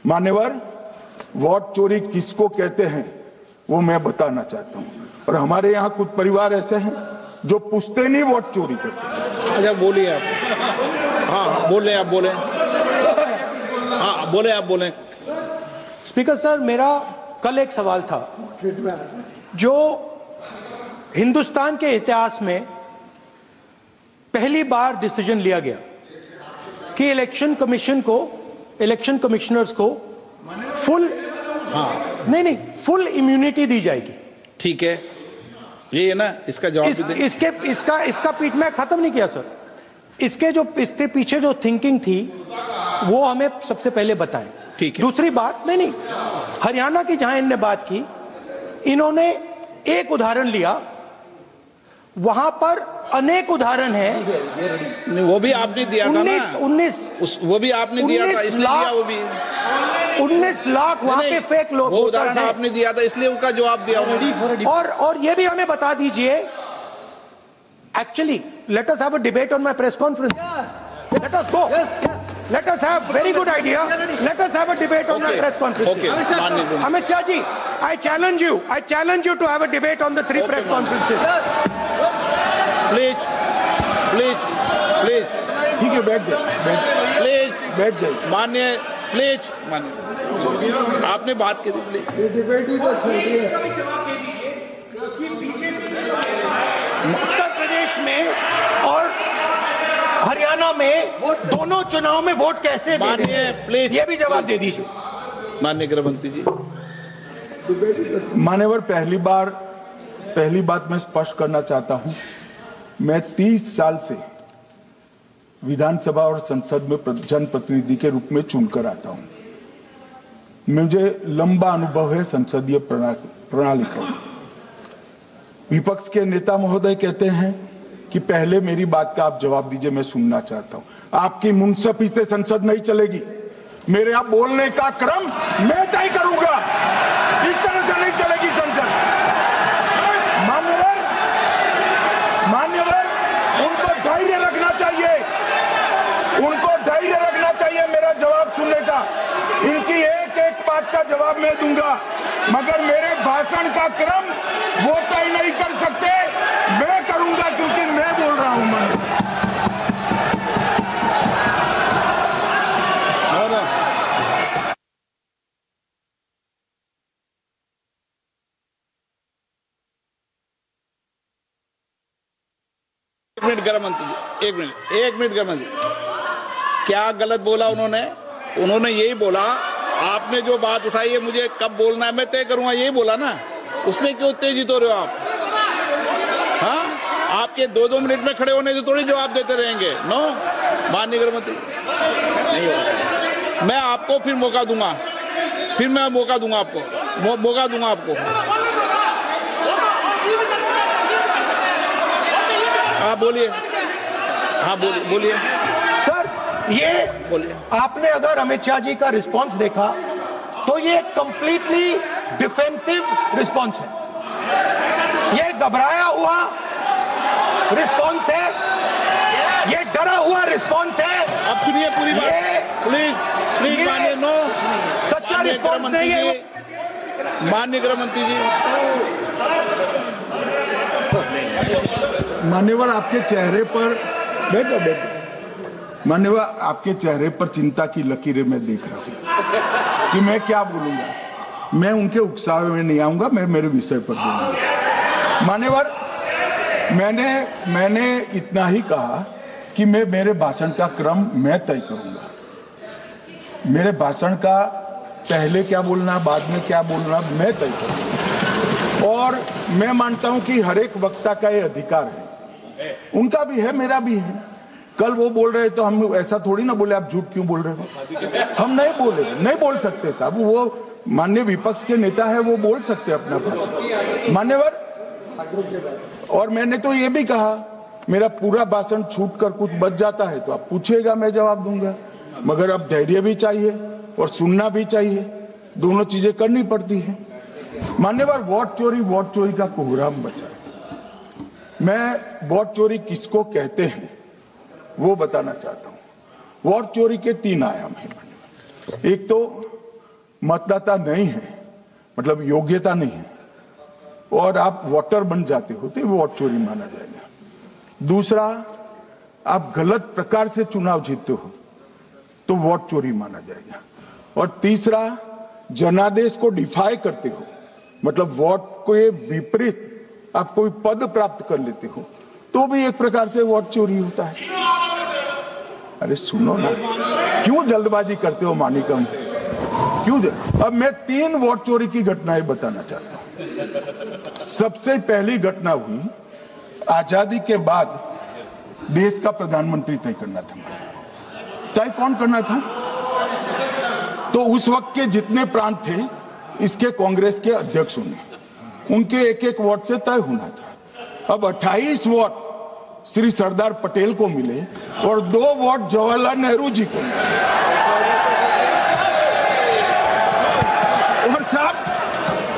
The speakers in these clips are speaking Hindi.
मान्यवर, वोट चोरी किसको कहते हैं वो मैं बताना चाहता हूं। और हमारे यहां कुछ परिवार ऐसे हैं जो पूछते नहीं, वोट चोरी करते। अच्छा, बोलिए आप। हाँ, बोले आप, बोले। हाँ, बोले आप, बोले। स्पीकर सर, मेरा कल एक सवाल था जो हिंदुस्तान के इतिहास में पहली बार डिसीजन लिया गया कि इलेक्शन कमिश्नर्स को फुल फुल इम्यूनिटी दी जाएगी। ठीक है, ये है ना, इसका जवाब इसका पीठ में खत्म नहीं किया सर। इसके पीछे जो थिंकिंग थी वो हमें सबसे पहले बताएं। ठीक है। दूसरी बात, नहीं, हरियाणा की जहां इन्होंने बात की, इन्होंने एक उदाहरण लिया, वहां पर अनेक उदाहरण हैं। वो भी आपने दिया था ना, 19 वो भी आपने दिया था, इसलिए दिया वो भी। 19 लाख वहां के फेक लोग, वो उदाहरण आपने दिया था, इसलिए उसका जवाब दिया। और ये भी हमें बता दीजिए, actually let us have a debate on my press conference. Let us go, let us have very good idea, let us have a debate on my press conference. Amit Shah ji, I challenge you to have a debate on the 3 press conferences. Please. ठीक है, बैठ जाइए। माननीय, प्लीज माननीय, आपने बात की थी, प्लीज। ये डिबेट ही तो चल रही है। उत्तर प्रदेश में और हरियाणा में दोनों चुनाव में वोट कैसे दे रहे हैं? प्लीज ये भी जवाब दे दीजिए। माननीय गृह मंत्री जी। मान्यवर, पहली बात मैं स्पष्ट करना चाहता हूं, मैं 30 साल से विधानसभा और संसद में जनप्रतिनिधि के रूप में चुनकर आता हूं। मुझे लंबा अनुभव है संसदीय प्रणाली का। विपक्ष के नेता महोदय कहते हैं कि पहले मेरी बात का आप जवाब दीजिए, मैं सुनना चाहता हूं। आपकी मुंसफी से संसद नहीं चलेगी। मेरे आप बोलने का क्रम मैं तय करूंगा, इस तरह से नहीं चलेगी संसद। मान्यवर, उनको धैर्य रखना चाहिए, मेरा जवाब सुनने का। इनकी एक बात का जवाब मैं दूंगा, मगर मेरे भाषण का क्रम वो तय नहीं कर सकते, मैं करूंगा, क्योंकि मैं बोल रहा हूं। एक मिनट गृह मंत्री जी, एक मिनट गृह मंत्री, क्या गलत बोला उन्होंने यही बोला, आपने जो बात उठाई है मुझे कब बोलना है मैं तय करूंगा, यही बोला ना। उसमें क्यों उत्तेजित हो रहे हो आप? हाँ, आपके 2-2 मिनट में खड़े होने से थोड़ी जवाब देते रहेंगे। नो, माननीय गृह मंत्री, नहीं होगा। मैं आपको फिर मौका दूंगा, आपको। हाँ, बोलिए। सर, ये बोलिए। आपने अगर अमित शाह जी का रिस्पांस देखा तो ये कंप्लीटली डिफेंसिव रिस्पांस है, ये घबराया हुआ रिस्पांस है, ये डरा हुआ रिस्पांस है। अब सुनिए पूरी बात, प्लीज मानिए। नो, सच्चा रिस्पांस नहीं है। माननीय गृह मंत्री जी। मान्यवर, आपके चेहरे पर बैठो। मान्यवर, आपके चेहरे पर चिंता की लकीरें मैं देख रहा हूं कि मैं क्या बोलूंगा। मैं उनके उकसावे में नहीं आऊंगा, मैं मेरे विषय पर बोलूंगा। मान्यवर, मैंने इतना ही कहा कि मेरे भाषण का क्रम मैं तय करूंगा। मेरे भाषण का पहले क्या बोलना, बाद में क्या बोलना, मैं तय करूंगा। और मैं मानता हूं कि हर एक वक्ता का ये अधिकार है, उनका भी है, मेरा भी है। कल वो बोल रहे तो हम ऐसा थोड़ी ना बोले आप झूठ क्यों बोल रहे हो। हम नहीं बोल सकते साहब, वो माननीय विपक्ष के नेता है, वो बोल सकते अपना भाषण। मान्यवर, और मैंने तो ये भी कहा, मेरा पूरा भाषण छूट कर कुछ बच जाता है तो आप पूछिएगा, मैं जवाब दूंगा। मगर अब धैर्य भी चाहिए और सुनना भी चाहिए, दोनों चीजें करनी पड़ती है। मान्यवर, वोट चोरी का कोहराम बचा। मैं वोट चोरी किसको कहते हैं वो बताना चाहता हूं। वोट चोरी के 3 आयाम हैं। एक तो मतदाता नहीं है, मतलब योग्यता नहीं है, और आप वोटर बन जाते हो तो वोट चोरी माना जाएगा। दूसरा, आप गलत प्रकार से चुनाव जीतते हो तो वोट चोरी माना जाएगा। और तीसरा, जनादेश को डिफाई करते हो, मतलब वोट के विपरीत आप कोई पद प्राप्त कर लेते हो तो भी एक प्रकार से वोट चोरी होता है। अरे सुनो ना, क्यों जल्दबाजी करते हो मानिकम? क्यों? अब मैं 3 वोट चोरी की घटनाएं बताना चाहता हूं। सबसे पहली घटना हुई, आजादी के बाद देश का प्रधानमंत्री तय करना था। तय कौन करना था? तो उस वक्त के जितने प्रांत थे, इसके कांग्रेस के अध्यक्षों ने, उनके एक एक वोट से तय होना था। अब 28 वोट श्री सरदार पटेल को मिले और 2 वोट जवाहरलाल नेहरू जी को मिले।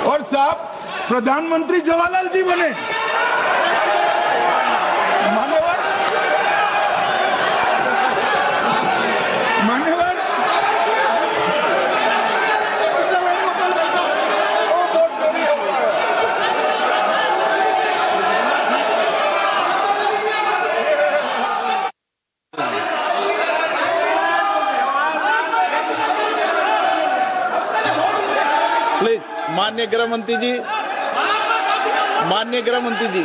और साहब प्रधानमंत्री जवाहरलाल जी बने। मान्यवर, प्लीज, माननीय गृह मंत्री जी, माननीय गृह मंत्री जी,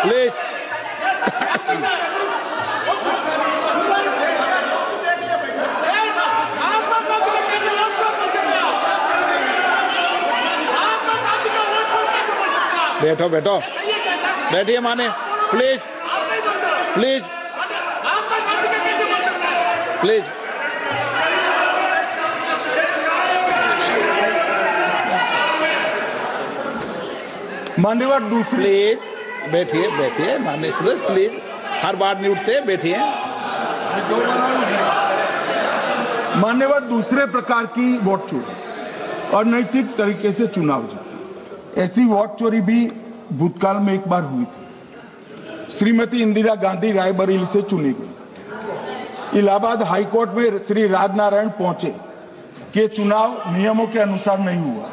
प्लीज। बैठो बैठो, बैठिए माने, प्लीज प्लीज प्लीज। मान्यवर, दूसरी, प्लीज बैठिए बैठिए माननीय सदस्य, प्लीज, हर बार नहीं उठते, बैठिए। मान्यवर, दूसरे प्रकार की वोट चोरी और नैतिक तरीके से चुनाव जीतना, ऐसी वोट चोरी भी भूतकाल में एक बार हुई थी। श्रीमती इंदिरा गांधी रायबरेली से चुनी गई। इलाहाबाद हाईकोर्ट में श्री राजनारायण पहुंचे कि चुनाव नियमों के अनुसार नहीं हुआ।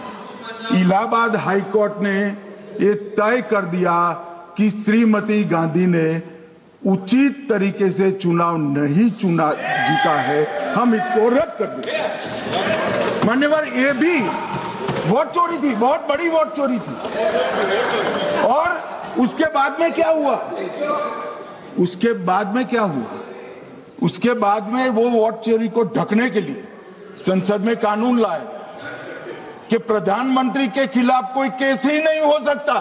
इलाहाबाद हाईकोर्ट ने ये तय कर दिया कि श्रीमती गांधी ने उचित तरीके से चुनाव नहीं जीता है, हम इसको रद्द कर दें। मान्यवर, ये भी वोट चोरी थी, बहुत बड़ी वोट चोरी थी। और उसके बाद में क्या हुआ? उसके बाद में क्या हुआ? उसके बाद में वो वोट चोरी को ढकने के लिए संसद में कानून लाया कि प्रधानमंत्री के खिलाफ कोई केस ही नहीं हो सकता।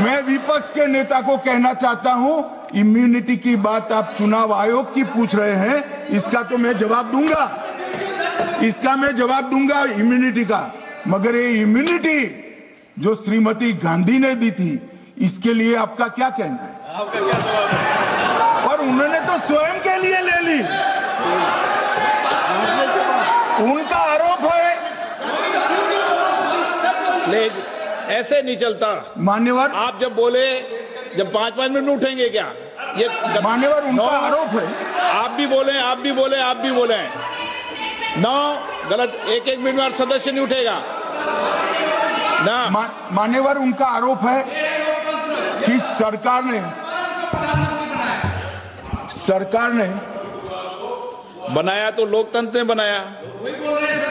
मैं विपक्ष के नेता को कहना चाहता हूं, इम्यूनिटी की बात आप चुनाव आयोग की पूछ रहे हैं, इसका तो मैं जवाब दूंगा, इसका मैं जवाब दूंगा इम्यूनिटी का। मगर ये इम्यूनिटी जो श्रीमती गांधी ने दी थी, इसके लिए आपका क्या कहना है? आपका क्या जवाब है? और उन्होंने तो स्वयं के लिए ले ली। उनका आरोप है। प्लीज, ऐसे नहीं चलता मान्यवर। आप जब बोले, जब 5-5 मिनट उठेंगे क्या? ये मान्यवर, उनका आरोप है। आप भी बोले, आप भी बोले, आप भी बोले। नौ गलत, 1-1 मिनट में सदस्य नहीं उठेगा ना। मान्यवर, उनका आरोप है कि सरकार ने बनाया तो लोकतंत्र ने बनाया।